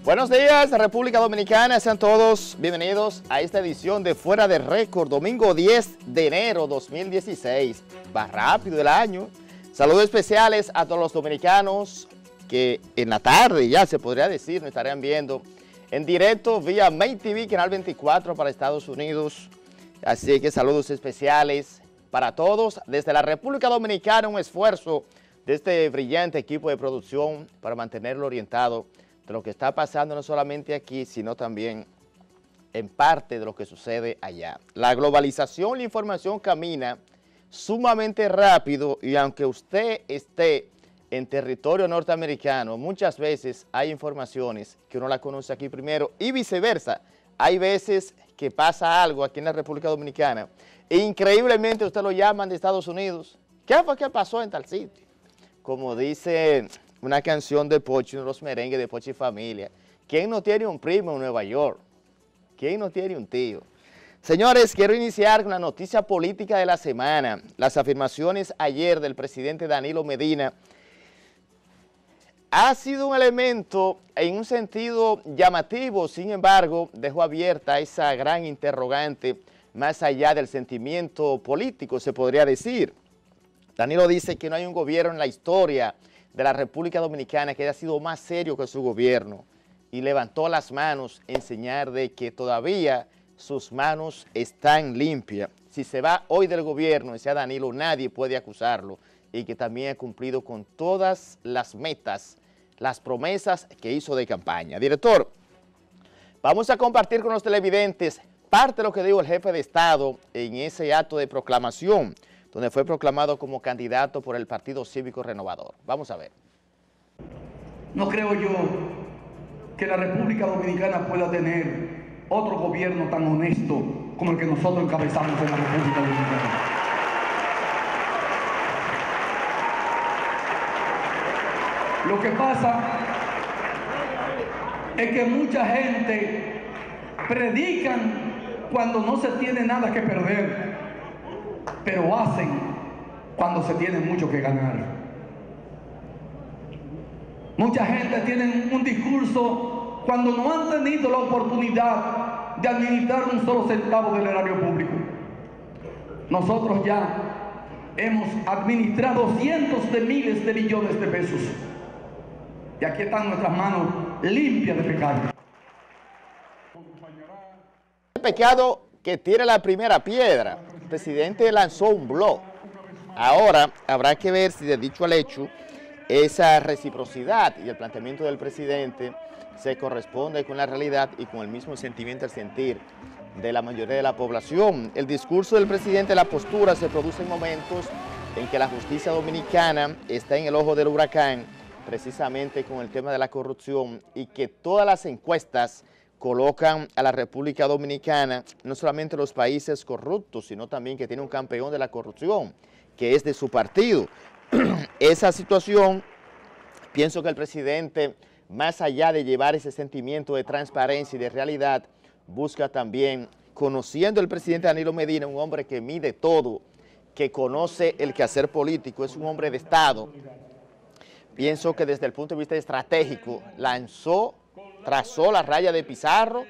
Buenos días, República Dominicana, sean todos bienvenidos a esta edición de Fuera de Récord, domingo 10 de enero 2016. Va rápido el año. Saludos especiales a todos los dominicanos que en la tarde, ya se podría decir, nos estarían viendo en directo vía Main TV, Canal 24 para Estados Unidos. Así que saludos especiales para todos. Desde la República Dominicana, un esfuerzo de este brillante equipo de producción para mantenerlo orientado de lo que está pasando no solamente aquí, sino también en parte de lo que sucede allá. La globalización, la información camina sumamente rápido y aunque usted esté en territorio norteamericano, muchas veces hay informaciones que uno la conoce aquí primero y viceversa. Hay veces que pasa algo aquí en la República Dominicana e increíblemente usted lo llaman de Estados Unidos. ¿Qué fue que pasó en tal sitio? Como dice una canción de Pochi, uno de los merengues de Pochi Familia. ¿Quién no tiene un primo en Nueva York? ¿Quién no tiene un tío? Señores, quiero iniciar con la noticia política de la semana. Las afirmaciones ayer del presidente Danilo Medina ha sido un elemento en un sentido llamativo, sin embargo, dejó abierta esa gran interrogante más allá del sentimiento político, se podría decir. Danilo dice que no hay un gobierno en la historia de la República Dominicana que haya sido más serio que su gobierno y levantó las manos en señal de que todavía sus manos están limpias. Si se va hoy del gobierno, decía Danilo, nadie puede acusarlo y que también ha cumplido con todas las metas, las promesas que hizo de campaña. Director, vamos a compartir con los televidentes parte de lo que dijo el jefe de Estado en ese acto de proclamación, donde fue proclamado como candidato por el Partido Cívico Renovador. Vamos a ver. No creo yo que la República Dominicana pueda tener otro gobierno tan honesto como el que nosotros encabezamos en la República Dominicana. Lo que pasa es que mucha gente predican cuando no se tiene nada que perder, pero hacen cuando se tiene mucho que ganar. Mucha gente tiene un discurso cuando no han tenido la oportunidad de administrar un solo centavo del erario público. Nosotros ya hemos administrado cientos de miles de millones de pesos y aquí están nuestras manos limpias de pecado. El pecado que tira la primera piedra. El presidente lanzó un blog. Ahora habrá que ver si de dicho al hecho esa reciprocidad y el planteamiento del presidente se corresponde con la realidad y con el mismo sentimiento al sentir de la mayoría de la población. El discurso del presidente, la postura se produce en momentos en que la justicia dominicana está en el ojo del huracán, precisamente con el tema de la corrupción y que todas las encuestas colocan a la República Dominicana, no solamente los países corruptos, sino también que tiene un campeón de la corrupción, que es de su partido. Esa situación, pienso que el presidente, más allá de llevar ese sentimiento de transparencia y de realidad, busca también, conociendo el presidente Danilo Medina, un hombre que mide todo, que conoce el quehacer político, es un hombre de Estado. Pienso que desde el punto de vista estratégico trazó la raya de pizarro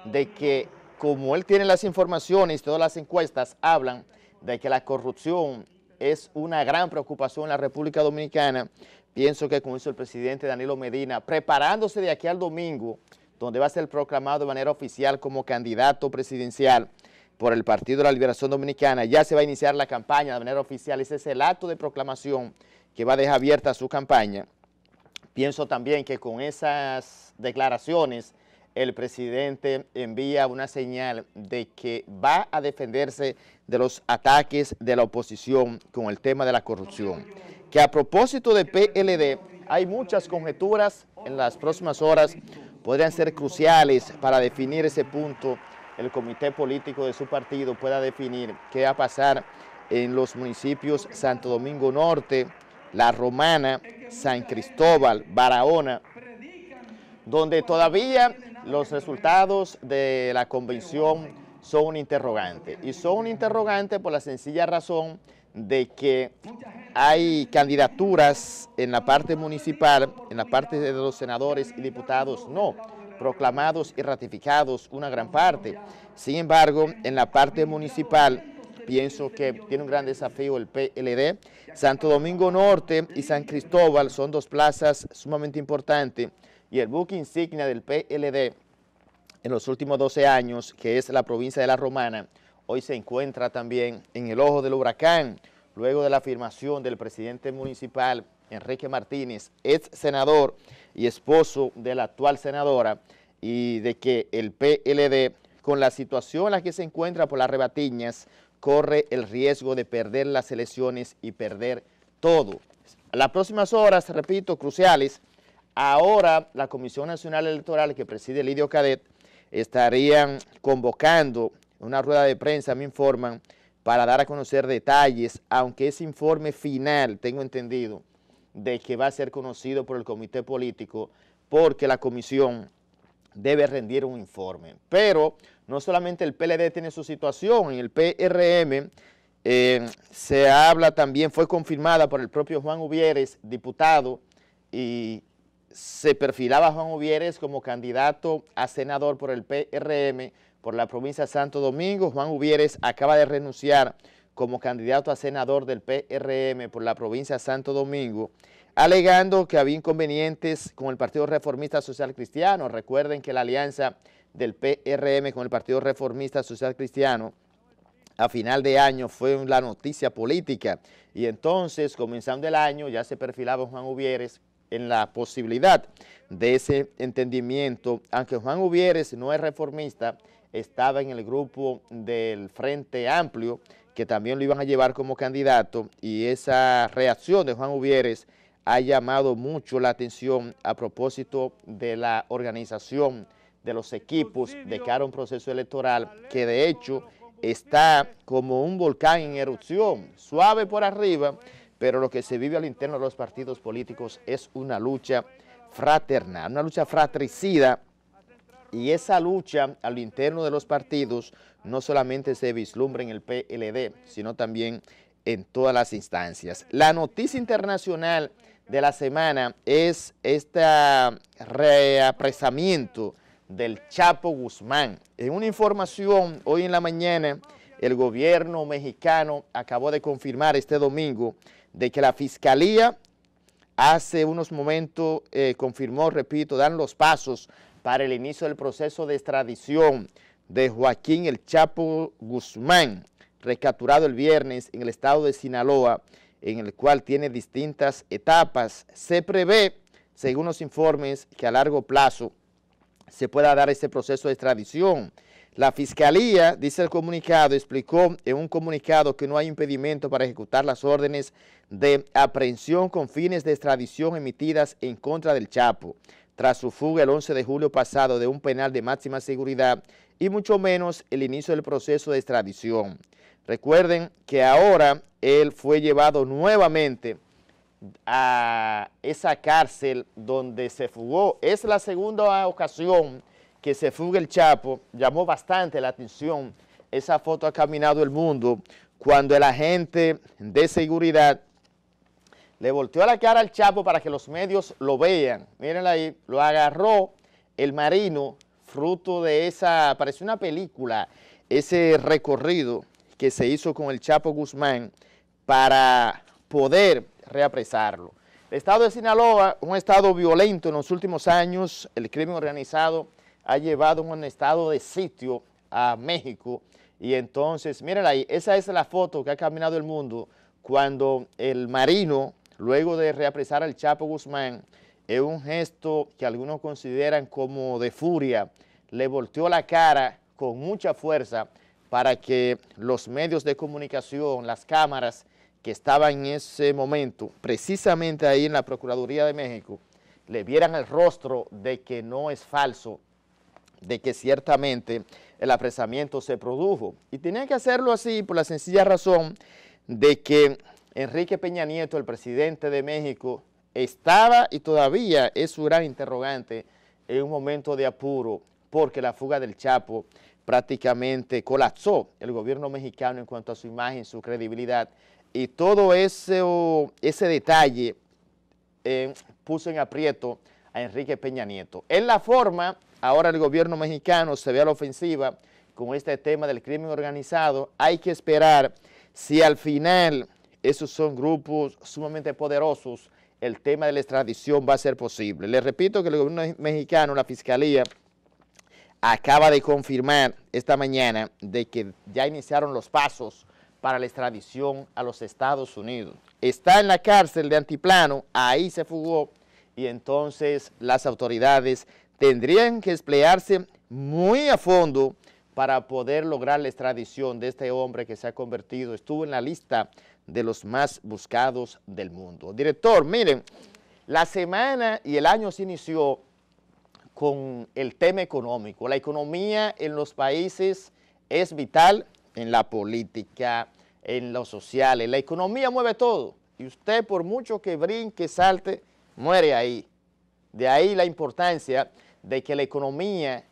de que como él tiene las informaciones, todas las encuestas hablan de que la corrupción es una gran preocupación en la República Dominicana. Pienso que con eso el presidente Danilo Medina, preparándose de aquí al domingo, donde va a ser proclamado de manera oficial como candidato presidencial por el Partido de la Liberación Dominicana, ya se va a iniciar la campaña de manera oficial. Ese es el acto de proclamación que va a dejar abierta su campaña. Pienso también que con esas declaraciones el presidente envía una señal de que va a defenderse de los ataques de la oposición con el tema de la corrupción. Que a propósito de PLD, hay muchas conjeturas en las próximas horas, podrían ser cruciales para definir ese punto. El comité político de su partido pueda definir qué va a pasar en los municipios Santo Domingo Norte, La Romana, San Cristóbal, Barahona, donde todavía los resultados de la convención son un interrogante. Y son un interrogante por la sencilla razón de que hay candidaturas en la parte municipal, en la parte de los senadores y diputados no, proclamados y ratificados una gran parte. Sin embargo, en la parte municipal, pienso que tiene un gran desafío el PLD. Santo Domingo Norte y San Cristóbal son dos plazas sumamente importantes y el buque insignia del PLD en los últimos 12 años, que es la provincia de La Romana, hoy se encuentra también en el ojo del huracán, luego de la afirmación del presidente municipal, Enrique Martínez, ex senador y esposo de la actual senadora, y de que el PLD, con la situación en la que se encuentra por las rebatiñas, corre el riesgo de perder las elecciones y perder todo. Las próximas horas, repito, cruciales. Ahora la Comisión Nacional Electoral que preside Lidio Cadet estarían convocando una rueda de prensa, me informan, para dar a conocer detalles, aunque ese informe final, tengo entendido, de que va a ser conocido por el comité político, porque la comisión debe rendir un informe. Pero no solamente el PLD tiene su situación, en el PRM se habla también, fue confirmada por el propio Juan Uvieres, diputado, y se perfilaba a Juan Uvieres como candidato a senador por el PRM, por la provincia de Santo Domingo. Juan Uvieres acaba de renunciar como candidato a senador del PRM por la provincia de Santo Domingo, alegando que había inconvenientes con el Partido Reformista Social Cristiano. Recuerden que la alianza del PRM con el Partido Reformista Social Cristiano a final de año fue la noticia política, y entonces, comenzando el año, ya se perfilaba Juan Uvieres en la posibilidad de ese entendimiento. Aunque Juan Uvieres no es reformista, estaba en el grupo del Frente Amplio, que también lo iban a llevar como candidato, y esa reacción de Juan Uvieres ha llamado mucho la atención a propósito de la organización de los equipos de cara a un proceso electoral que de hecho está como un volcán en erupción, suave por arriba, pero lo que se vive al interno de los partidos políticos es una lucha fraternal, una lucha fratricida, y esa lucha al interno de los partidos no solamente se vislumbra en el PLD, sino también en todas las instancias. La noticia internacional de la semana es este reapresamiento del Chapo Guzmán. En una información hoy en la mañana, el gobierno mexicano acabó de confirmar este domingo de que la Fiscalía hace unos momentos confirmó, repito, dan los pasos para el inicio del proceso de extradición de Joaquín El Chapo Guzmán, recapturado el viernes en el estado de Sinaloa, en el cual tiene distintas etapas. Se prevé, según los informes, que a largo plazo se pueda dar este proceso de extradición. La Fiscalía, dice el comunicado, explicó en un comunicado que no hay impedimento para ejecutar las órdenes de aprehensión con fines de extradición emitidas en contra del Chapo, tras su fuga el 11 de julio pasado de un penal de máxima seguridad, y mucho menos el inicio del proceso de extradición. Recuerden que ahora él fue llevado nuevamente a esa cárcel donde se fugó. Es la segunda ocasión que se fuga el Chapo. Llamó bastante la atención. Esa foto ha caminado el mundo cuando el agente de seguridad le volteó la cara al Chapo para que los medios lo vean. Mírenla ahí, lo agarró el marino, fruto de esa, pareció una película, ese recorrido que se hizo con el Chapo Guzmán para poder reapresarlo. El estado de Sinaloa, un estado violento en los últimos años, el crimen organizado ha llevado a un estado de sitio a México, y entonces, mírenla ahí, esa es la foto que ha caminado el mundo cuando el marino, luego de reapresar al Chapo Guzmán, en un gesto que algunos consideran como de furia, le volteó la cara con mucha fuerza para que los medios de comunicación, las cámaras que estaban en ese momento, precisamente ahí en la Procuraduría de México, le vieran el rostro de que no es falso, de que ciertamente el apresamiento se produjo. Y tenían que hacerlo así por la sencilla razón de que Enrique Peña Nieto, el presidente de México, estaba y todavía es su gran interrogante en un momento de apuro, porque la fuga del Chapo prácticamente colapsó el gobierno mexicano en cuanto a su imagen, su credibilidad, y todo ese detalle puso en aprieto a Enrique Peña Nieto. En la forma, ahora el gobierno mexicano se ve a la ofensiva con este tema del crimen organizado. Hay que esperar si al final esos son grupos sumamente poderosos, el tema de la extradición va a ser posible. Les repito que el gobierno mexicano, la fiscalía, acaba de confirmar esta mañana de que ya iniciaron los pasos para la extradición a los Estados Unidos. Está en la cárcel de Altiplano, ahí se fugó, y entonces las autoridades tendrían que emplearse muy a fondo para poder lograr la extradición de este hombre que se ha convertido, estuvo en la lista de los más buscados del mundo. Director, miren, la semana y el año se inició con el tema económico. La economía en los países es vital en la política, en lo social. La economía mueve todo y usted por mucho que brinque, salte, muere ahí. De ahí la importancia de que la economía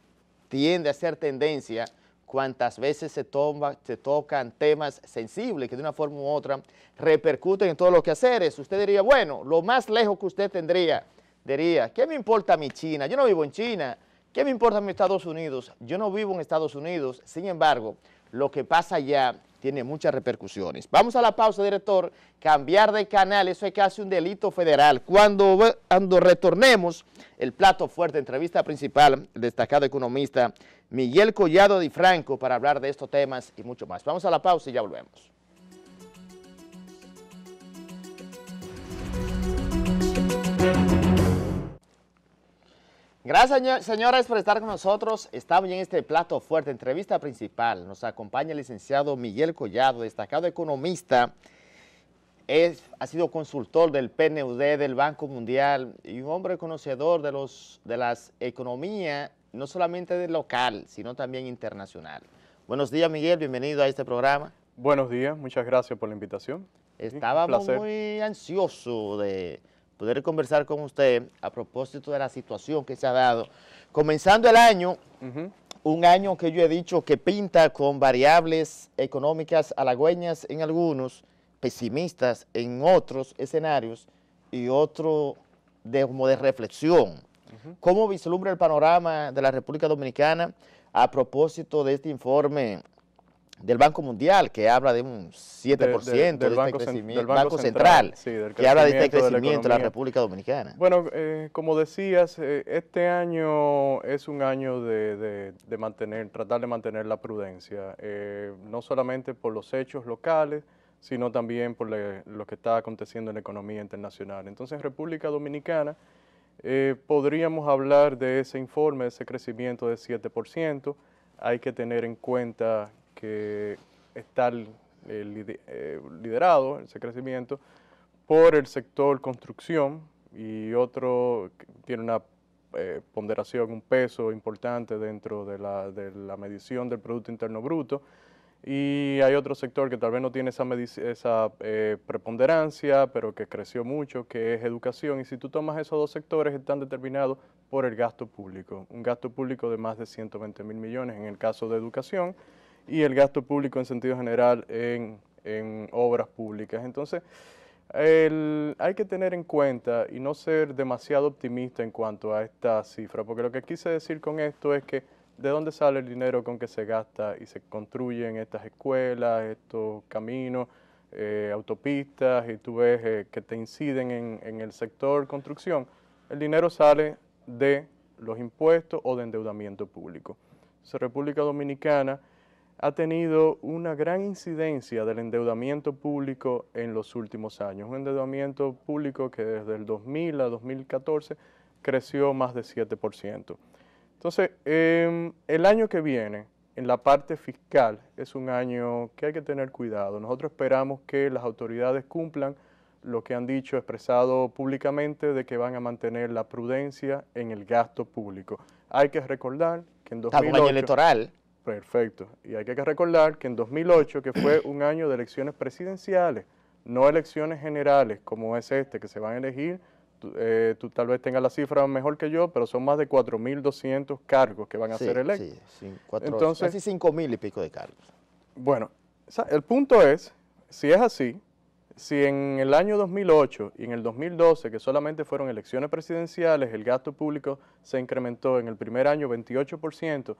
tiende a ser tendencia cuantas veces se tocan temas sensibles que de una forma u otra repercuten en todos los quehaceres. Usted diría, bueno, lo más lejos que usted tendría, diría, ¿qué me importa mi China? Yo no vivo en China. ¿Qué me importa mi Estados Unidos? Yo no vivo en Estados Unidos. Sin embargo, lo que pasa allá tiene muchas repercusiones. Vamos a la pausa, director. Cambiar de canal, eso es casi un delito federal. Cuando retornemos, el plato fuerte, entrevista principal, el destacado economista Miguel Collado Di Franco, para hablar de estos temas y mucho más. Vamos a la pausa y ya volvemos. Gracias, señores, por estar con nosotros. Estamos en este plato fuerte, entrevista principal. Nos acompaña el licenciado Miguel Collado, destacado economista. Ha sido consultor del PNUD, del Banco Mundial, y un hombre conocedor de las economías, no solamente del local, sino también internacional. Buenos días, Miguel, bienvenido a este programa. Buenos días, muchas gracias por la invitación. Estábamos muy ansiosos de poder conversar con usted a propósito de la situación que se ha dado. Comenzando el año, un año que yo he dicho que pinta con variables económicas halagüeñas en algunos, pesimistas en otros escenarios y otro como de reflexión. ¿Cómo vislumbra el panorama de la República Dominicana a propósito de este informe del Banco Mundial, que habla de un 7% del Banco Central, sí, que habla de este crecimiento de la República Dominicana? Bueno, como decías, este año es un año tratar de mantener la prudencia, no solamente por los hechos locales, sino también por lo que está aconteciendo en la economía internacional. Entonces, en República Dominicana podríamos hablar de ese informe, de ese crecimiento de 7%. Hay que tener en cuenta que está liderado ese crecimiento por el sector construcción y otro que tiene una ponderación, un peso importante dentro de la medición del Producto Interno Bruto, y hay otro sector que tal vez no tiene esa preponderancia, pero que creció mucho, que es educación, y si tú tomas esos dos sectores, están determinados por el gasto público, un gasto público de más de 120.000 millones en el caso de educación, y el gasto público en sentido general en obras públicas. Entonces, hay que tener en cuenta y no ser demasiado optimista en cuanto a esta cifra, porque lo que quise decir con esto es que ¿de dónde sale el dinero con que se gasta y se construyen estas escuelas, estos caminos, autopistas, y tú ves que te inciden en el sector construcción? El dinero sale de los impuestos o de endeudamiento público. Entonces, República Dominicana ha tenido una gran incidencia del endeudamiento público en los últimos años. Un endeudamiento público que desde el 2000 a 2014 creció más de 7%. Entonces, el año que viene, en la parte fiscal, es un año que hay que tener cuidado. Nosotros esperamos que las autoridades cumplan lo que han dicho, expresado públicamente, de que van a mantener la prudencia en el gasto público. Hay que recordar que en 2008... Está un año electoral. Perfecto. Y hay que recordar que en 2008, que fue un año de elecciones presidenciales, no elecciones generales como es este, que se van a elegir, tú tal vez tengas la cifra mejor que yo, pero son más de 4.200 cargos que van a ser electos. Sí, Entonces, casi 5.000 y pico de cargos. Bueno, el punto es, si es así, si en el año 2008 y en el 2012, que solamente fueron elecciones presidenciales, el gasto público se incrementó en el primer año 28%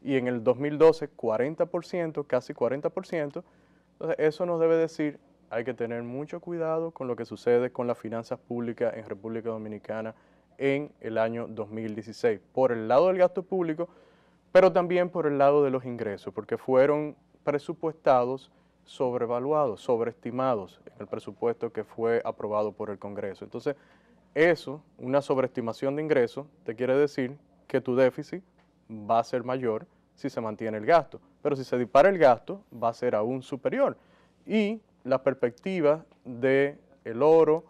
y en el 2012 40%, casi 40%, entonces eso nos debe decir, hay que tener mucho cuidado con lo que sucede con las finanzas públicas en República Dominicana en el año 2016, por el lado del gasto público, pero también por el lado de los ingresos, porque fueron presupuestados sobrevaluados, sobreestimados en el presupuesto que fue aprobado por el Congreso. Entonces, eso, una sobreestimación de ingresos, te quiere decir que tu déficit va a ser mayor si se mantiene el gasto, pero si se dispara el gasto, va a ser aún superior. Y las perspectivas del oro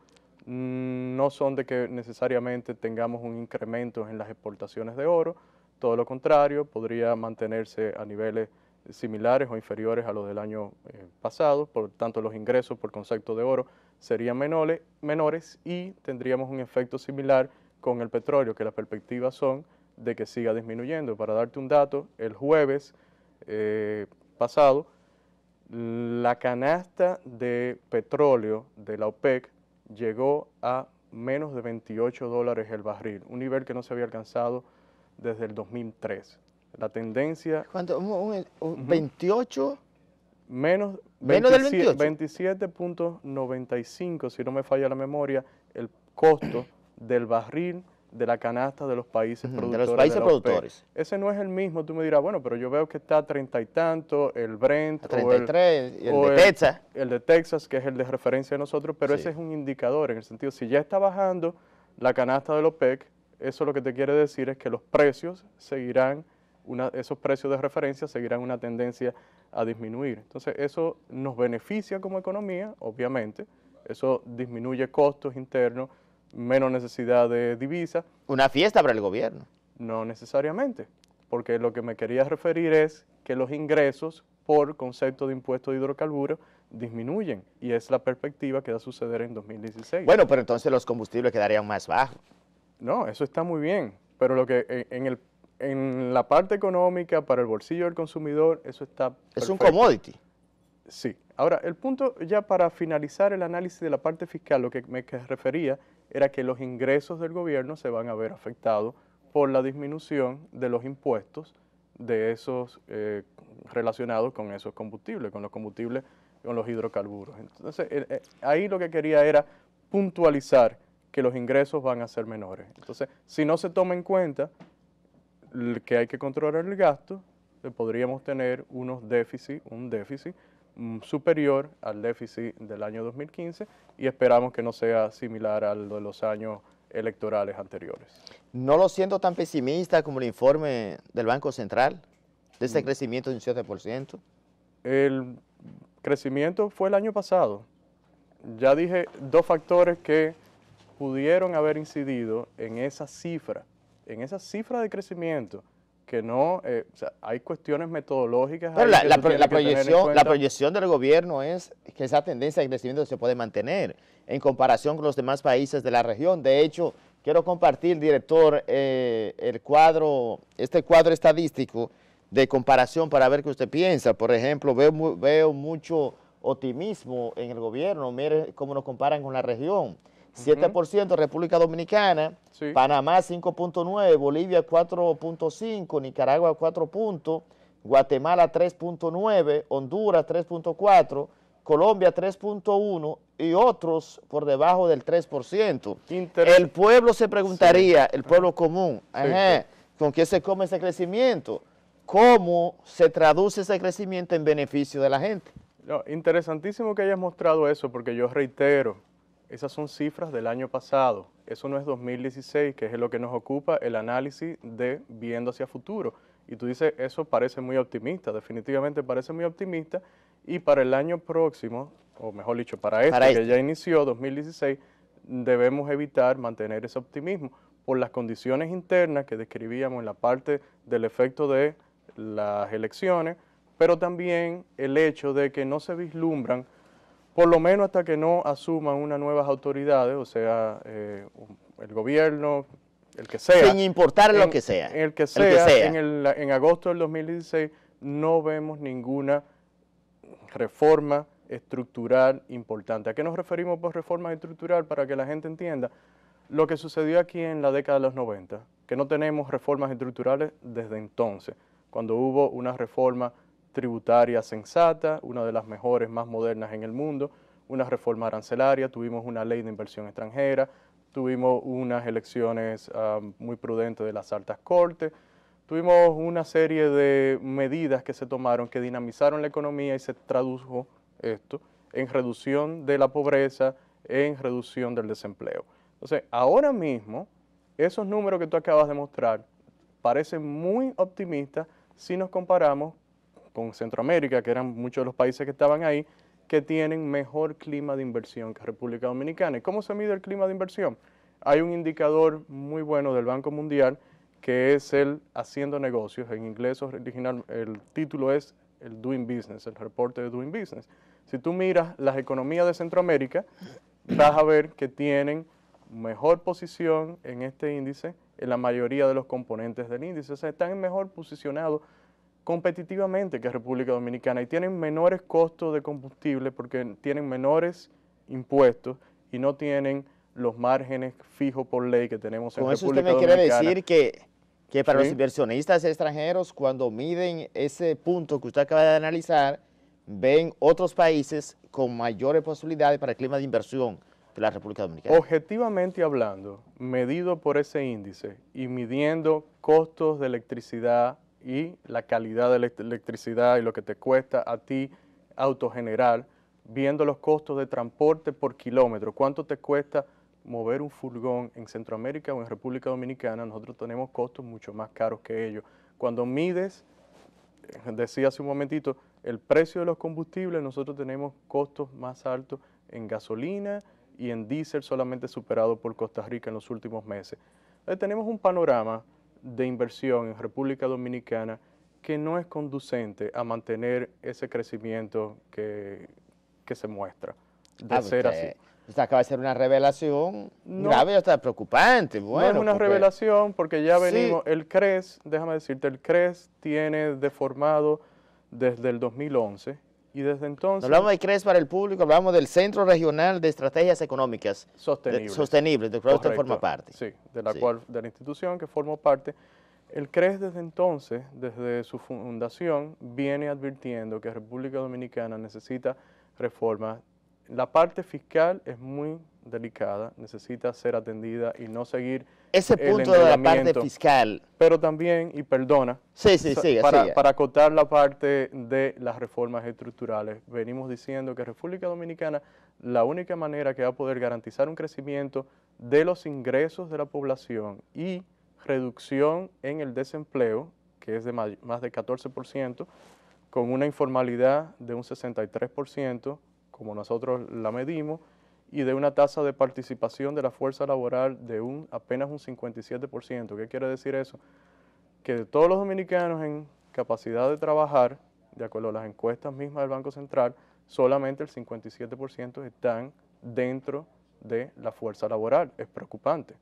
no son de que necesariamente tengamos un incremento en las exportaciones de oro, todo lo contrario, podría mantenerse a niveles similares o inferiores a los del año pasado, por tanto los ingresos por concepto de oro serían menores y tendríamos un efecto similar con el petróleo, que las perspectivas son de que siga disminuyendo. Para darte un dato, el jueves pasado, la canasta de petróleo de la OPEC llegó a menos de $28 el barril, un nivel que no se había alcanzado desde el 2003. La tendencia... ¿Cuánto? ¿28? Menos del 28. 27.95, si no me falla la memoria, el costo del barril de la canasta de los países productores. De los países productores. Ese no es el mismo, tú me dirás, bueno, pero yo veo que está a 30 y tanto, el Brent, a 33, y el de Texas. El de Texas, que es el de referencia de nosotros, pero Sí. ese es un indicador, en el sentido, si ya está bajando la canasta de la OPEC, eso lo que te quiere decir es que los precios seguirán, esos precios de referencia seguirán una tendencia a disminuir. Entonces, eso nos beneficia como economía, obviamente, eso disminuye costos internos, menos necesidad de divisas. Una fiesta para el gobierno. No necesariamente, porque lo que me quería referir es que los ingresos por concepto de impuesto de hidrocarburos disminuyen y es la perspectiva que va a suceder en 2016. Bueno, pero entonces los combustibles quedarían más bajos. No, eso está muy bien, pero lo que en la parte económica, para el bolsillo del consumidor, eso está perfecto. Es un commodity. Sí. Ahora, el punto ya para finalizar el análisis de la parte fiscal, lo que me refería era que los ingresos del gobierno se van a ver afectados por la disminución de los impuestos de esos relacionados con esos combustibles, con los combustibles, con los hidrocarburos. Entonces, ahí lo que quería era puntualizar que los ingresos van a ser menores. Entonces, si no se toma en cuenta que hay que controlar el gasto, podríamos tener un déficit superior al déficit del año 2015 y esperamos que no sea similar al de los años electorales anteriores. No lo siento tan pesimista como el informe del Banco Central, de ese crecimiento de un 7%. El crecimiento fue el año pasado. Ya dije dos factores que pudieron haber incidido en esa cifra de crecimiento, que no, o sea, hay cuestiones metodológicas. Pero la proyección del gobierno es que esa tendencia de crecimiento se puede mantener en comparación con los demás países de la región. De hecho, quiero compartir, director, este cuadro estadístico de comparación para ver qué usted piensa. Por ejemplo, veo mucho optimismo en el gobierno. Mire cómo nos comparan con la región. 7% República Dominicana, sí. Panamá 5.9, Bolivia 4.5, Nicaragua 4 puntos, Guatemala 3.9, Honduras 3.4, Colombia 3.1 y otros por debajo del 3%. El pueblo se preguntaría, sí. El pueblo común, ajá, ¿con qué se come ese crecimiento? ¿Cómo se traduce ese crecimiento en beneficio de la gente? No, interesantísimo que hayas mostrado eso, porque yo reitero, esas son cifras del año pasado, eso no es 2016, que es lo que nos ocupa el análisis de viendo hacia futuro. Y tú dices, eso parece muy optimista, definitivamente parece muy optimista, y para el año próximo, o mejor dicho, para este que ya inició, 2016, debemos evitar mantener ese optimismo por las condiciones internas que describíamos en la parte del efecto de las elecciones, pero también el hecho de que no se vislumbran, por lo menos hasta que no asuman unas nuevas autoridades, o sea, el gobierno, el que sea. Sin importar lo que sea. El que sea. En agosto del 2016 no vemos ninguna reforma estructural importante. ¿A qué nos referimos por reforma estructural? Para que la gente entienda lo que sucedió aquí en la década de los 90, que no tenemos reformas estructurales desde entonces, cuando hubo una reforma tributaria sensata, una de las mejores, más modernas en el mundo, una reforma arancelaria, tuvimos una ley de inversión extranjera, tuvimos unas elecciones muy prudentes de las altas cortes, tuvimos una serie de medidas que se tomaron que dinamizaron la economía y se tradujo esto en reducción de la pobreza, en reducción del desempleo. Entonces, ahora mismo, esos números que tú acabas de mostrar parecen muy optimistas si nos comparamos con Centroamérica, que eran muchos de los países que estaban ahí, que tienen mejor clima de inversión que República Dominicana. ¿Y cómo se mide el clima de inversión? Hay un indicador muy bueno del Banco Mundial, que es el Haciendo Negocios. En inglés original el título es el Doing Business, el reporte de Doing Business. Si tú miras las economías de Centroamérica, vas a ver que tienen mejor posición en este índice en la mayoría de los componentes del índice. O sea, están mejor posicionados competitivamente que República Dominicana y tienen menores costos de combustible porque tienen menores impuestos y no tienen los márgenes fijos por ley que tenemos en República Dominicana. Con eso usted me quiere decir que para ¿Sí? los inversionistas extranjeros, cuando miden ese punto que usted acaba de analizar, ven otros países con mayores posibilidades para el clima de inversión que la República Dominicana. Objetivamente hablando, medido por ese índice y midiendo costos de electricidad y la calidad de la electricidad y lo que te cuesta a ti autogenerar, viendo los costos de transporte por kilómetro, cuánto te cuesta mover un furgón en Centroamérica o en República Dominicana, nosotros tenemos costos mucho más caros que ellos. Cuando mides, decía hace un momentito, el precio de los combustibles, nosotros tenemos costos más altos en gasolina y en diésel, solamente superado por Costa Rica en los últimos meses. Entonces, tenemos un panorama de inversión en República Dominicana que no es conducente a mantener ese crecimiento que se muestra, de ser así. Usted acaba de hacer una revelación grave y hasta preocupante. Bueno, no es una revelación porque ya venimos, el CRES, déjame decirte, el CRES tiene deformado desde el 2011 y desde entonces... No hablamos de CRES para el público, hablamos del Centro Regional de Estrategias Económicas Sostenibles, del cual usted forma parte. Sí, de la institución que formo parte. El CRES desde entonces, desde su fundación, viene advirtiendo que República Dominicana necesita reformas. La parte fiscal es muy delicada, necesita ser atendida y no seguir ese punto de la parte fiscal. Pero también, y perdona, para acotar la parte de las reformas estructurales, venimos diciendo que República Dominicana, la única manera que va a poder garantizar un crecimiento de los ingresos de la población y reducción en el desempleo, que es de más de 14%, con una informalidad de un 63%, como nosotros la medimos, y de una tasa de participación de la fuerza laboral de apenas un 57%. ¿Qué quiere decir eso? Que de todos los dominicanos en capacidad de trabajar, de acuerdo a las encuestas mismas del Banco Central, solamente el 57% están dentro de la fuerza laboral. Es preocupante,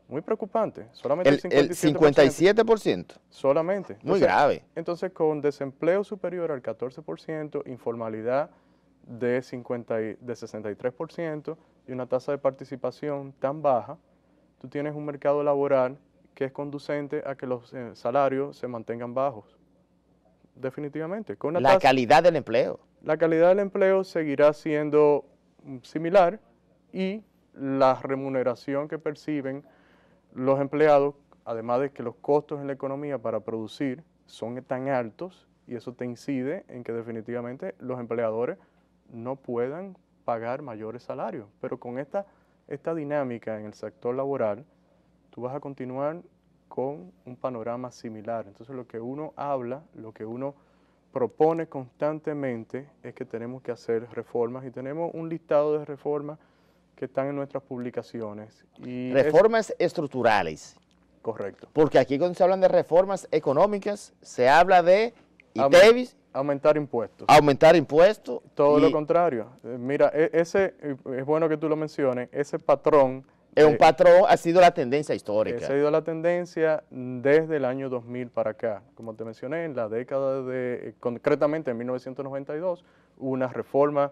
muy preocupante. Solamente el 57%. Solamente. Muy grave. Entonces, con desempleo superior al 14%, informalidad de 63% y una tasa de participación tan baja, tú tienes un mercado laboral que es conducente a que los salarios se mantengan bajos. Definitivamente. Con una calidad del empleo. La calidad del empleo seguirá siendo similar y la remuneración que perciben los empleados, además de que los costos en la economía para producir son tan altos y eso te incide en que definitivamente los empleadores no puedan pagar mayores salarios. Pero con esta dinámica en el sector laboral, tú vas a continuar con un panorama similar. Entonces lo que uno habla, lo que uno propone constantemente es que tenemos que hacer reformas y tenemos un listado de reformas que están en nuestras publicaciones. Y reformas estructurales. Correcto. Porque aquí cuando se hablan de reformas económicas, se habla de ITEVIS, Aumentar impuestos. aumentar impuestos. Todo lo contrario. Mira, ese, es bueno que tú lo menciones, ese patrón... Es un patrón, ha sido la tendencia histórica. Esa ha sido la tendencia desde el año 2000 para acá. Como te mencioné, en la década de, concretamente en 1992, hubo una reforma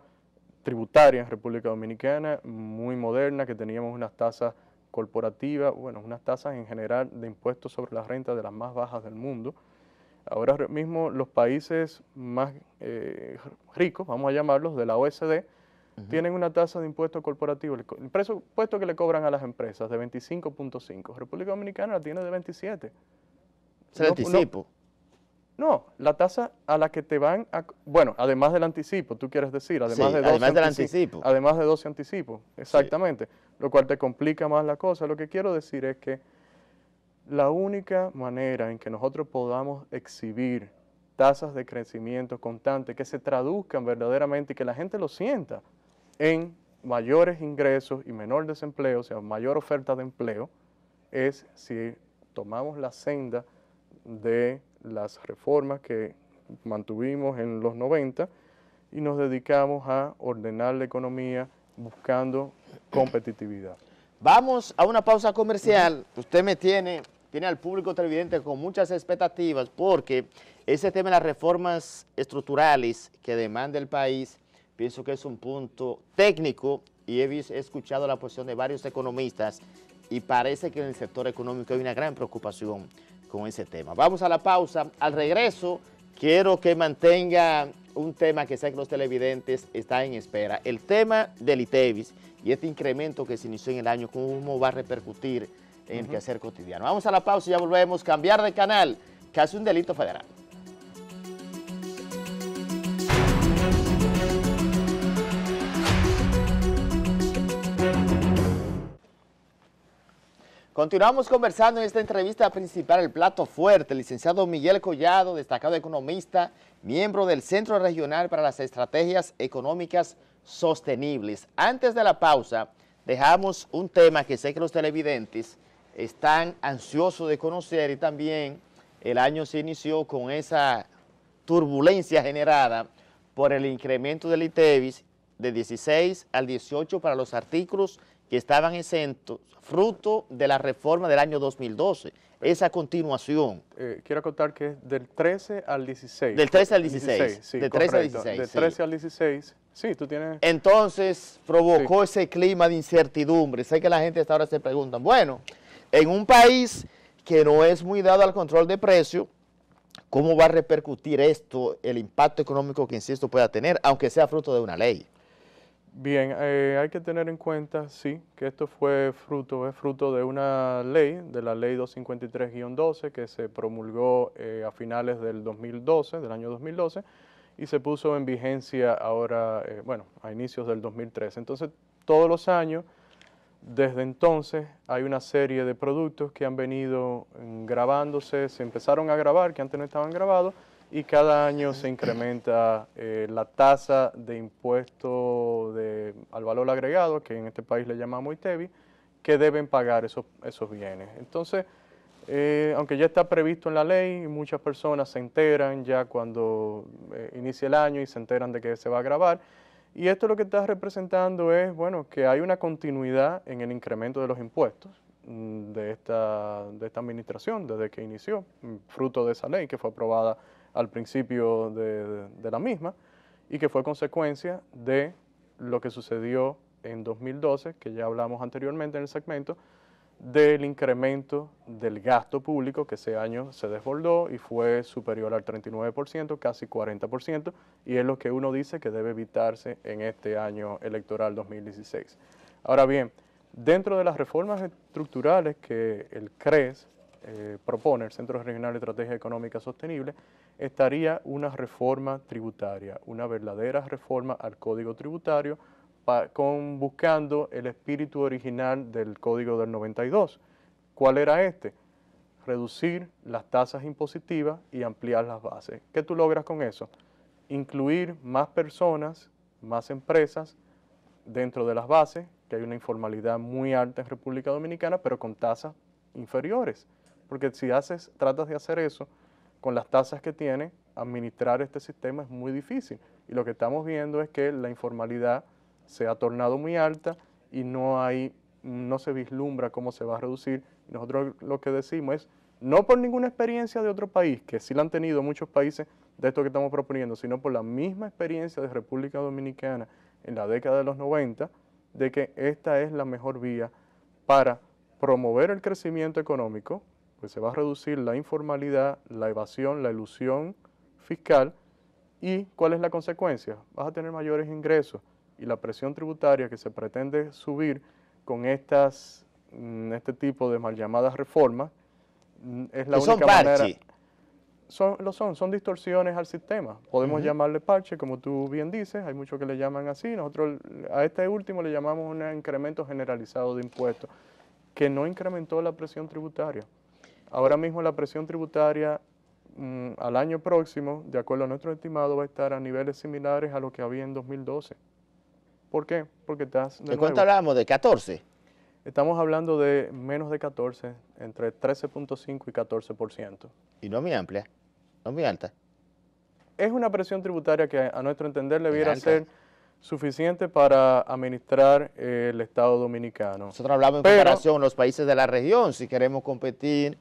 tributaria en República Dominicana muy moderna, que teníamos unas tasas corporativas, bueno, unas tasas en general de impuestos sobre la renta de las más bajas del mundo. Ahora mismo los países más ricos, vamos a llamarlos, de la OECD, tienen una tasa de impuesto corporativo, el presupuesto que le cobran a las empresas de 25.5. República Dominicana la tiene de 27. Es el anticipo. No, la tasa a la que te van a... Bueno, además del anticipo, tú quieres decir, además, Sí, de 12 además del anticipo. Además de 12 anticipos, exactamente. Sí. Lo cual te complica más la cosa. Lo que quiero decir es que la única manera en que nosotros podamos exhibir tasas de crecimiento constante que se traduzcan verdaderamente y que la gente lo sienta en mayores ingresos y menor desempleo, o sea, mayor oferta de empleo, es si tomamos la senda de las reformas que mantuvimos en los 90 y nos dedicamos a ordenar la economía buscando competitividad. Vamos a una pausa comercial. Usted me tiene al público televidente con muchas expectativas porque ese tema de las reformas estructurales que demanda el país, pienso que es un punto técnico y he escuchado la posición de varios economistas y parece que en el sector económico hay una gran preocupación con ese tema. Vamos a la pausa. Al regreso, quiero que mantenga un tema que sé que los televidentes están en espera. El tema del ITEVIS y este incremento que se inició en el año, cómo va a repercutir en el quehacer cotidiano. Vamos a la pausa y ya volvemos. Cambiar de canal, casi un delito federal. Continuamos conversando en esta entrevista principal, el plato fuerte, el licenciado Miguel Collado, destacado economista, miembro del Centro Regional para las Estrategias Económicas Sostenibles. Antes de la pausa, dejamos un tema que sé que los televidentes están ansiosos de conocer y también el año se inició con esa turbulencia generada por el incremento del ITEVIS de 16 al 18 para los artículos que estaban exentos, fruto de la reforma del año 2012, esa continuación. Quiero acotar que es del 13 al 16. Del 13 al 16. Sí, del 13 al correcto. 16. Del sí. 13 al 16, sí, tú tienes... Entonces provocó ese clima de incertidumbre. Sé que la gente hasta ahora se pregunta, bueno, en un país que no es muy dado al control de precios, ¿cómo va a repercutir esto, el impacto económico que esto pueda tener, aunque sea fruto de una ley? Bien, hay que tener en cuenta, sí, que esto es fruto de una ley, de la ley 253-12, que se promulgó a finales del 2012, del año 2012, y se puso en vigencia ahora, a inicios del 2013. Entonces, todos los años, desde entonces, hay una serie de productos que han venido grabándose, se empezaron a grabar, que antes no estaban grabados, y cada año se incrementa la tasa de impuesto al valor agregado, que en este país le llamamos ITEVIS, que deben pagar esos bienes. Entonces, aunque ya está previsto en la ley, muchas personas se enteran ya cuando inicia el año y se enteran de que se va a grabar. Y esto lo que está representando es, que hay una continuidad en el incremento de los impuestos de esta administración desde que inició, fruto de esa ley que fue aprobada al principio de la misma y que fue consecuencia de lo que sucedió en 2012, que ya hablamos anteriormente en el segmento, del incremento del gasto público que ese año se desbordó y fue superior al 39%, casi 40%, y es lo que uno dice que debe evitarse en este año electoral 2016. Ahora bien, dentro de las reformas estructurales que el CRES propone, el Centro Regional de Estrategia Económica Sostenible, estaría una reforma tributaria, una verdadera reforma al Código Tributario, buscando el espíritu original del Código del 92. ¿Cuál era este? Reducir las tasas impositivas y ampliar las bases. ¿Qué tú logras con eso? Incluir más personas, más empresas dentro de las bases, que hay una informalidad muy alta en República Dominicana, pero con tasas inferiores. porque si tratas de hacer eso con las tasas que tiene, administrar este sistema es muy difícil. Y lo que estamos viendo es que la informalidad se ha tornado muy alta y no se vislumbra cómo se va a reducir. Y nosotros lo que decimos es, no por ninguna experiencia de otro país, que sí la han tenido muchos países de esto que estamos proponiendo, sino por la misma experiencia de República Dominicana en la década de los 90, de que esta es la mejor vía para promover el crecimiento económico, pues se va a reducir la informalidad, la evasión, la elusión fiscal. ¿Y cuál es la consecuencia? Vas a tener mayores ingresos y la presión tributaria que se pretende subir con este tipo de mal llamadas reformas es la única manera. Son distorsiones al sistema. Podemos llamarle parche, como tú bien dices, hay muchos que le llaman así. Nosotros a este último le llamamos un incremento generalizado de impuestos, que no incrementó la presión tributaria. Ahora mismo la presión tributaria al año próximo, de acuerdo a nuestro estimado, va a estar a niveles similares a lo que había en 2012. ¿Por qué? Porque ¿De cuánto hablamos? ¿De 14? Estamos hablando de menos de 14, entre 13.5 y 14%. Y no muy amplia, no muy alta. Es una presión tributaria que a nuestro entender debiera ser suficiente para administrar el Estado dominicano. Nosotros hablamos en comparación con los países de la región, si queremos competir.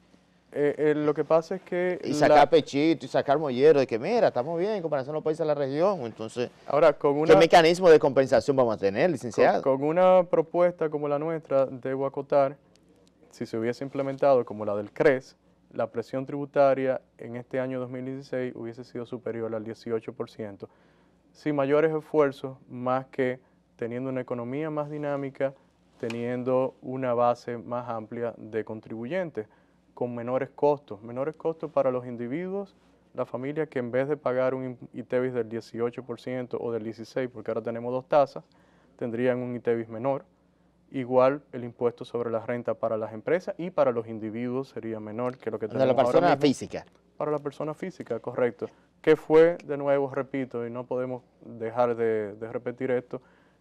Lo que pasa es que... Y sacar pechito y sacar mollero, de que mira, estamos bien en comparación a los países de la región. Entonces, ahora, ¿qué mecanismo de compensación vamos a tener, licenciado? Con una propuesta como la nuestra, debo acotar, si se hubiese implementado como la del CRES, la presión tributaria en este año 2016 hubiese sido superior al 18%, sin mayores esfuerzos, más que teniendo una economía más dinámica, teniendo una base más amplia de contribuyentes, con menores costos para los individuos, la familia, que en vez de pagar un ITEVIS del 18% o del 16%, porque ahora tenemos dos tasas, tendrían un ITEVIS menor. Igual el impuesto sobre la renta para las empresas y para los individuos sería menor que lo que tenemos ahora mismo. Para la persona física. Para la persona física, correcto. Que fue, de nuevo, repito, y no podemos dejar de repetir esto,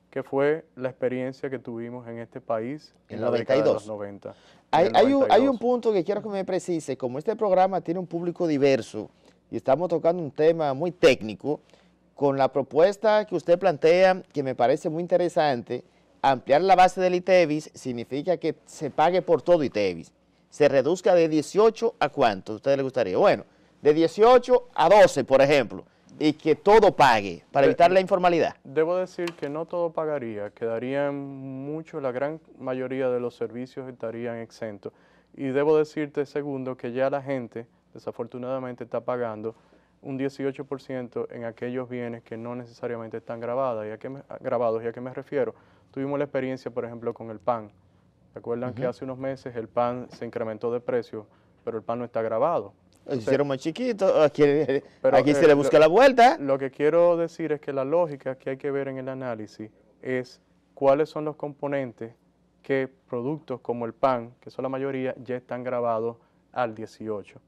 que fue la experiencia que tuvimos en este país en la década de los 90. Hay un punto que quiero que me precise. Como este programa tiene un público diverso y estamos tocando un tema muy técnico, con la propuesta que usted plantea, que me parece muy interesante, ampliar la base del ITEVIS significa que se pague por todo ITEVIS. Se reduzca de 18 a ¿cuánto a usted le gustaría? Bueno, de 18 a 12, por ejemplo, y que todo pague para evitar la informalidad. Debo decir que no todo pagaría, quedarían mucho, la gran mayoría de los servicios estarían exentos. Y debo decirte, segundo, que ya la gente, desafortunadamente, está pagando un 18% en aquellos bienes que no necesariamente están grabados. ¿Y a qué me refiero? Tuvimos la experiencia, por ejemplo, con el pan. ¿Recuerdan que hace unos meses el pan se incrementó de precio, pero el pan no está grabado? Lo hicieron muy chiquito, aquí se le busca la vuelta. Lo que quiero decir es que la lógica que hay que ver en el análisis es cuáles son los componentes que productos como el pan, que son la mayoría, ya están grabados al 18.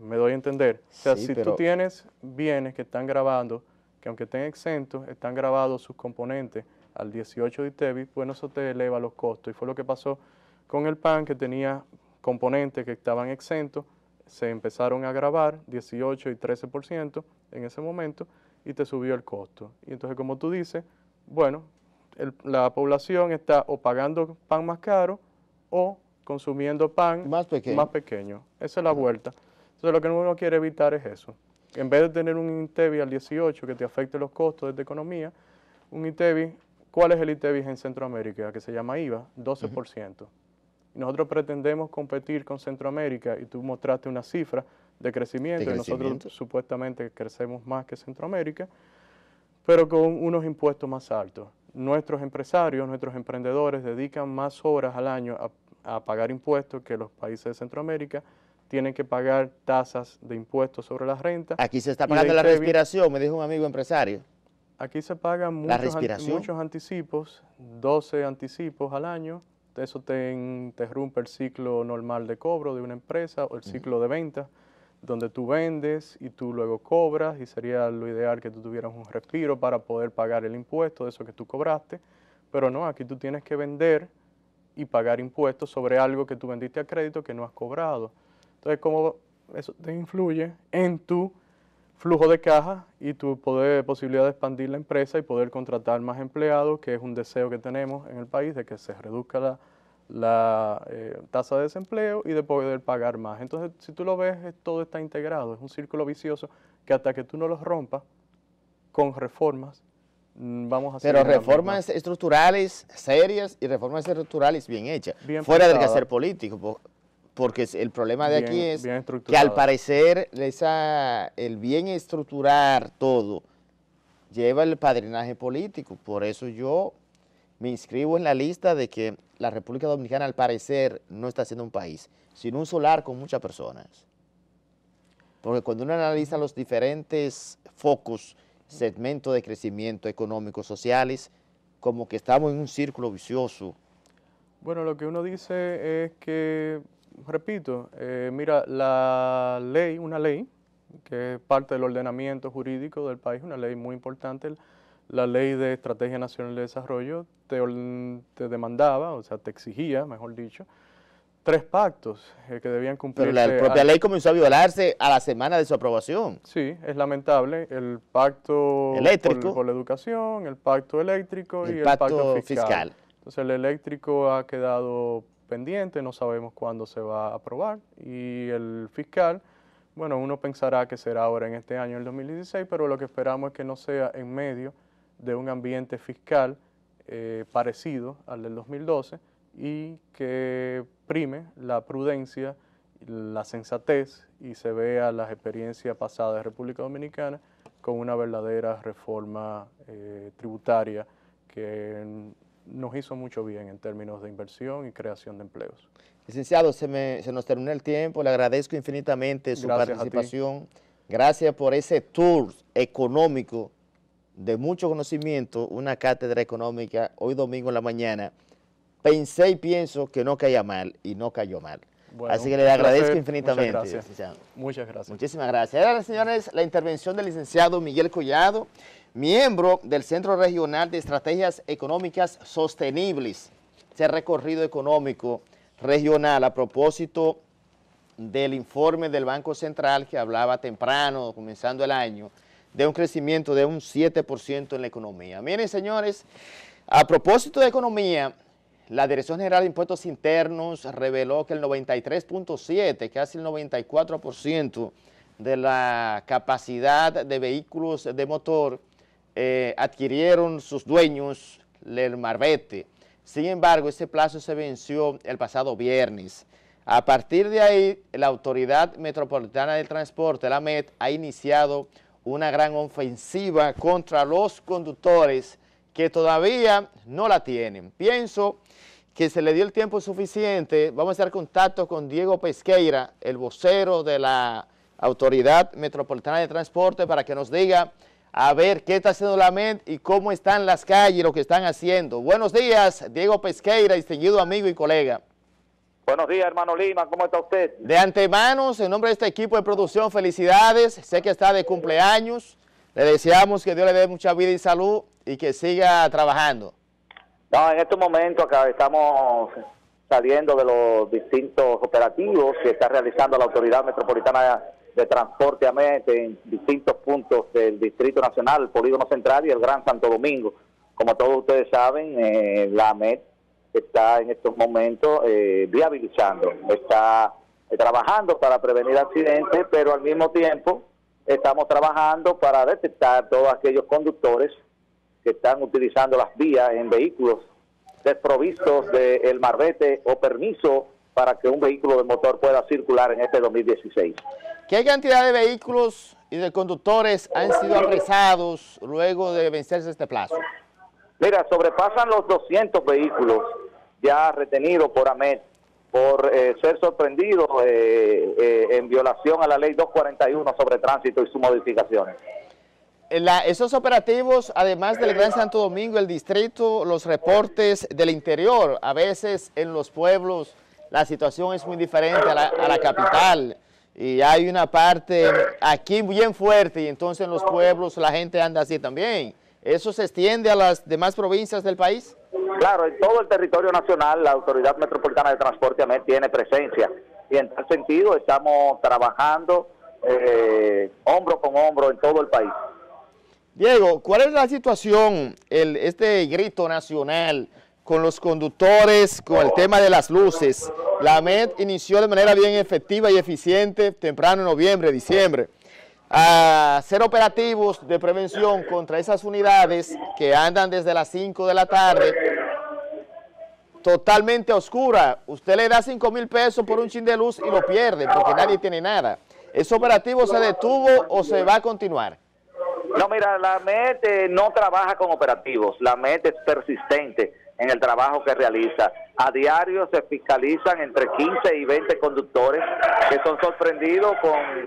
¿Me doy a entender? O sea, si tú tienes bienes que están grabando, que aunque estén exentos, están grabados sus componentes al 18 de ITEVIS, bueno, eso te eleva los costos. Y fue lo que pasó con el pan, que tenía componentes que estaban exentos, se empezaron a grabar 18 y 13% en ese momento y te subió el costo. Y entonces, como tú dices, bueno, la población está o pagando pan más caro o consumiendo pan más pequeño. Esa es la vuelta. Entonces, lo que uno quiere evitar es eso. En vez de tener un ITEVIS al 18 que te afecte los costos de tu economía, un ITEVIS, ¿cuál es el ITEVIS en Centroamérica? Que se llama IVA, 12%. Nosotros pretendemos competir con Centroamérica y tú mostraste una cifra de crecimiento. Y nosotros supuestamente crecemos más que Centroamérica, pero con unos impuestos más altos. Nuestros empresarios, nuestros emprendedores dedican más horas al año a pagar impuestos que los países de Centroamérica. Tienen que pagar tasas de impuestos sobre la renta. Aquí se está pagando la respiración, me dijo un amigo empresario. Aquí se pagan muchos anticipos, 12 anticipos al año. Eso te interrumpe el ciclo normal de cobro de una empresa o el ciclo de ventas, donde tú vendes y tú luego cobras, y sería lo ideal que tú tuvieras un respiro para poder pagar el impuesto de eso que tú cobraste. Pero no, aquí tú tienes que vender y pagar impuestos sobre algo que tú vendiste a crédito que no has cobrado. Entonces, ¿cómo eso te influye en tu flujo de caja y tu posibilidad de expandir la empresa y poder contratar más empleados, que es un deseo que tenemos en el país, de que se reduzca la tasa de desempleo y de poder pagar más? Entonces, si tú lo ves, todo está integrado, es un círculo vicioso que hasta que tú no los rompas con reformas, vamos a seguir. Pero reformas estructurales serias y reformas estructurales bien hechas, bien fuera del pensadas, quehacer político, porque el problema de aquí es que al estructuradas. parecer el bien estructurar todo lleva el padrinaje político. Por eso yo me inscribo en la lista de que la República Dominicana al parecer no está siendo un país, sino un solar con muchas personas. Porque cuando uno analiza los diferentes focos, segmentos de crecimiento económico, sociales, como que estamos en un círculo vicioso. Bueno, lo que uno dice es que, repito, mira, una ley que es parte del ordenamiento jurídico del país, una ley muy importante, la Ley de Estrategia Nacional de Desarrollo, te demandaba, o sea, te exigía, mejor dicho, 3 pactos que debían cumplirse. Pero la propia ley comenzó a violarse a la semana de su aprobación. Sí, es lamentable. El pacto eléctrico, por la educación, el pacto eléctrico y el pacto pacto fiscal. Entonces el eléctrico ha quedado pendiente, no sabemos cuándo se va a aprobar. Y el fiscal, bueno, uno pensará que será ahora en este año, el 2016, pero lo que esperamos es que no sea en medio de un ambiente fiscal parecido al del 2012 y que prime la prudencia, la sensatez y se vea las experiencias pasadas de República Dominicana con una verdadera reforma tributaria que nos hizo mucho bien en términos de inversión y creación de empleos. Licenciado, se nos terminó el tiempo, le agradezco infinitamente su participación. Gracias por ese tour económico de mucho conocimiento, una cátedra económica hoy domingo en la mañana. Pensé y pienso que no caía mal y no cayó mal. Bueno, así que le agradezco placer. infinitamente. Muchas gracias. Muchas gracias. Muchísimas gracias. Ahora, señores, la intervención del licenciado Miguel Collado, miembro del Centro Regional de Estrategias Económicas Sostenibles, ese recorrido económico regional a propósito del informe del Banco Central que hablaba temprano, comenzando el año, de un crecimiento de un 7% en la economía. Miren, señores, a propósito de economía, la Dirección General de Impuestos Internos reveló que el 93.7%, casi el 94% de la capacidad de vehículos de motor adquirieron sus dueños el marbete. Sin embargo, ese plazo se venció el pasado viernes. A partir de ahí, la Autoridad Metropolitana del Transporte, la AMET, ha iniciado una gran ofensiva contra los conductores que todavía no la tienen. Pienso que se le dio el tiempo suficiente. Vamos a hacer contacto con Diego Pesqueira, el vocero de la Autoridad Metropolitana de Transporte, para que nos diga a ver qué está haciendo la AMET y cómo están las calles, lo que están haciendo. Buenos días, Diego Pesqueira, distinguido amigo y colega. Buenos días, hermano Lima, ¿cómo está usted? De antemano, en nombre de este equipo de producción, felicidades. Sé que está de cumpleaños. Le deseamos que Dios le dé mucha vida y salud y que siga trabajando. No, en estos momentos acá estamos saliendo de los distintos operativos que está realizando la Autoridad Metropolitana de Transporte AMET en distintos puntos del Distrito Nacional, el Polígono Central y el Gran Santo Domingo. Como todos ustedes saben, la AMET está en estos momentos viabilizando, está trabajando para prevenir accidentes, pero al mismo tiempo estamos trabajando para detectar todos aquellos conductores que están utilizando las vías en vehículos desprovistos del marbete o permiso para que un vehículo de motor pueda circular en este 2016. ¿Qué cantidad de vehículos y de conductores han sido apresados luego de vencerse este plazo? Mira, sobrepasan los 200 vehículos ya retenidos por AMET por ser sorprendidos en violación a la ley 241 sobre tránsito y sus modificaciones. Esos operativos, además del Gran Santo Domingo, el distrito, los reportes del interior, a veces en los pueblos la situación es muy diferente a la capital y hay una parte aquí bien fuerte y entonces en los pueblos la gente anda así también. ¿Eso se extiende a las demás provincias del país? Claro, en todo el territorio nacional la Autoridad Metropolitana de Transporte AMET tiene presencia y en tal sentido estamos trabajando hombro con hombro en todo el país. Diego, ¿cuál es la situación, este grito nacional con los conductores, con el tema de las luces? La AMET inició de manera bien efectiva y eficiente temprano en noviembre, diciembre, a hacer operativos de prevención contra esas unidades que andan desde las 5 de la tarde totalmente oscura. Usted le da 5,000 pesos por un chin de luz y lo pierde porque nadie tiene nada. ¿Ese operativo se detuvo o se va a continuar? No, mira, la AMET no trabaja con operativos, la AMET es persistente en el trabajo que realiza. A diario se fiscalizan entre 15 y 20 conductores que son sorprendidos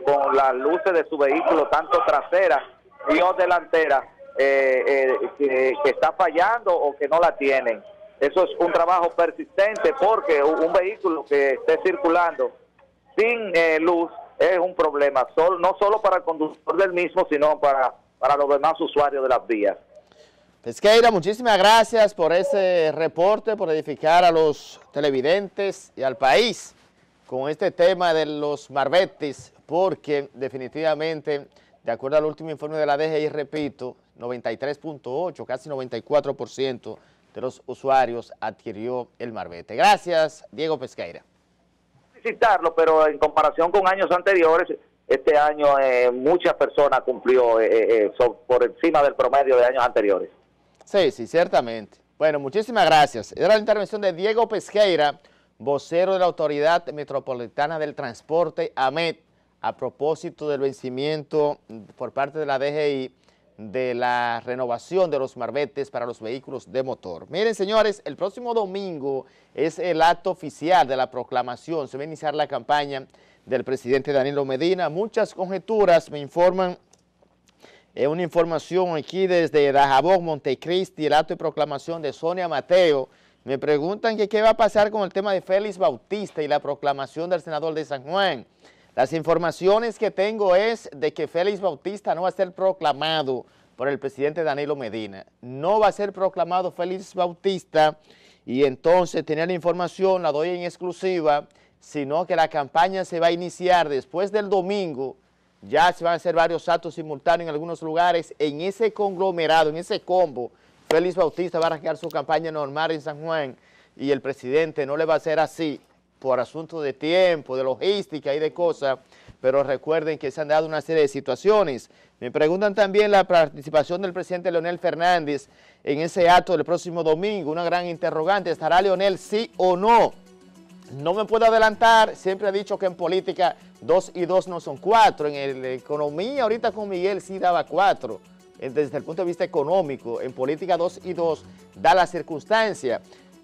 con las luces de su vehículo, tanto trasera y o delantera, que está fallando o que no la tienen. Eso es un trabajo persistente porque un vehículo que esté circulando sin luz es un problema, no solo para el conductor del mismo, sino para los demás usuarios de las vías. Pesqueira, muchísimas gracias por ese reporte, por edificar a los televidentes y al país con este tema de los marbetes, porque definitivamente, de acuerdo al último informe de la DGI, repito, 93.8, casi 94% de los usuarios adquirió el marbete. Gracias, Diego Pesqueira. Visitarlo, pero en comparación con años anteriores, este año muchas personas cumplió por encima del promedio de años anteriores. Sí, ciertamente. Bueno, muchísimas gracias. Era la intervención de Diego Pesqueira, vocero de la Autoridad Metropolitana del Transporte, AMET, a propósito del vencimiento por parte de la DGI de la renovación de los marbetes para los vehículos de motor. Miren, señores, el próximo domingo es el acto oficial de la proclamación. Se va a iniciar la campaña del presidente Danilo Medina. Muchas conjeturas me informan, una información aquí desde Dajabón, Montecristi, el acto de proclamación de Sonia Mateo. Me preguntan que qué va a pasar con el tema de Félix Bautista y la proclamación del senador de San Juan. Las informaciones que tengo es de que Félix Bautista no va a ser proclamado por el presidente Danilo Medina. No va a ser proclamado Félix Bautista y entonces tener la información, la doy en exclusiva, sino que la campaña se va a iniciar después del domingo. Ya se van a hacer varios actos simultáneos en algunos lugares. En ese conglomerado, en ese combo, Félix Bautista va a arrancar su campaña normal en San Juan y el presidente no le va a hacer así por asuntos de tiempo, de logística y de cosas, pero recuerden que se han dado una serie de situaciones. Me preguntan también la participación del presidente Leonel Fernández en ese acto del próximo domingo, una gran interrogante, ¿estará Leonel sí o no? No me puedo adelantar, siempre he dicho que en política 2 y 2 no son 4, en la economía ahorita con Miguel sí daba 4, desde el punto de vista económico, en política 2 y 2 da la circunstancia.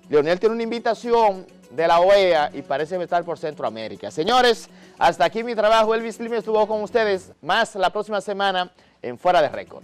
Leonel tiene una invitación de la OEA y parece estar por Centroamérica. Señores, hasta aquí mi trabajo. Elvis Lima estuvo con ustedes, más la próxima semana en Fuera de Récord.